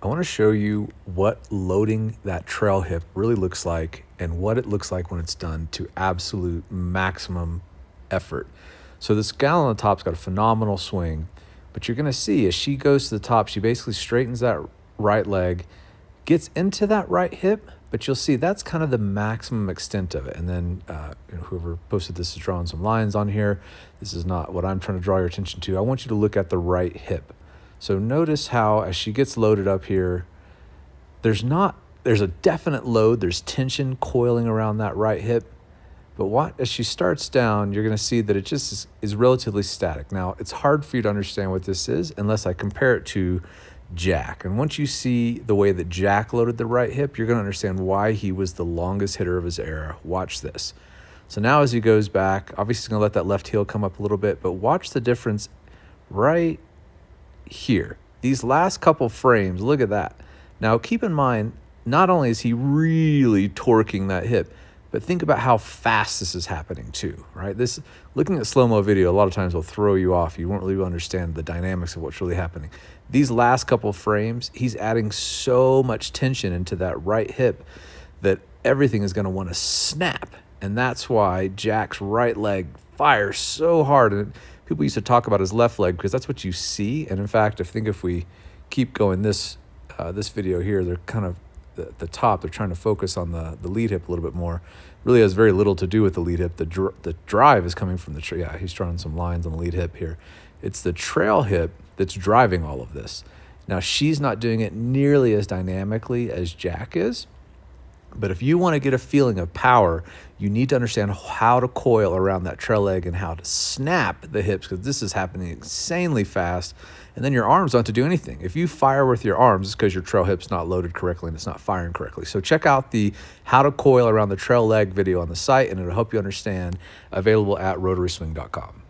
I want to show you what loading that trail hip really looks like and what it looks like when it's done to absolute maximum effort. So this gal on the top's got a phenomenal swing, but you're going to see as she goes to the top, she basically straightens that right leg, gets into that right hip, but you'll see that's kind of the maximum extent of it. And then whoever posted this is drawing some lines on here. This is not what I'm trying to draw your attention to. I want you to look at the right hip. So notice how as she gets loaded up here, there's a definite load, there's tension coiling around that right hip. But as she starts down, you're gonna see that it just is relatively static. Now, it's hard for you to understand what this is unless I compare it to Jack. And once you see the way that Jack loaded the right hip, you're gonna understand why he was the longest hitter of his era. Watch this. So now as he goes back, obviously he's gonna let that left heel come up a little bit, but watch the difference right here. These last couple frames, look at that. Now keep in mind, not only is he really torquing that hip, but think about how fast this is happening too, right? Looking at slow-mo video, a lot of times will throw you off. You won't really understand the dynamics of what's really happening. These last couple frames, he's adding so much tension into that right hip that everything is gonna wanna snap. And that's why Jack's right leg fires so hard. And people used to talk about his left leg because that's what you see. And in fact, I think if we keep going this video here, they're kind of the top, they're trying to focus on the lead hip a little bit more. Really has very little to do with the lead hip. The drive is coming from yeah, he's drawing some lines on the lead hip here. It's the trail hip that's driving all of this. Now, she's not doing it nearly as dynamically as Jack is. But if you want to get a feeling of power, you need to understand how to coil around that trail leg and how to snap the hips, because this is happening insanely fast. And then your arms don't have to do anything. If you fire with your arms, it's because your trail hip's not loaded correctly and it's not firing correctly. So check out the how to coil around the trail leg video on the site, and it'll help you understand, available at RotarySwing.com.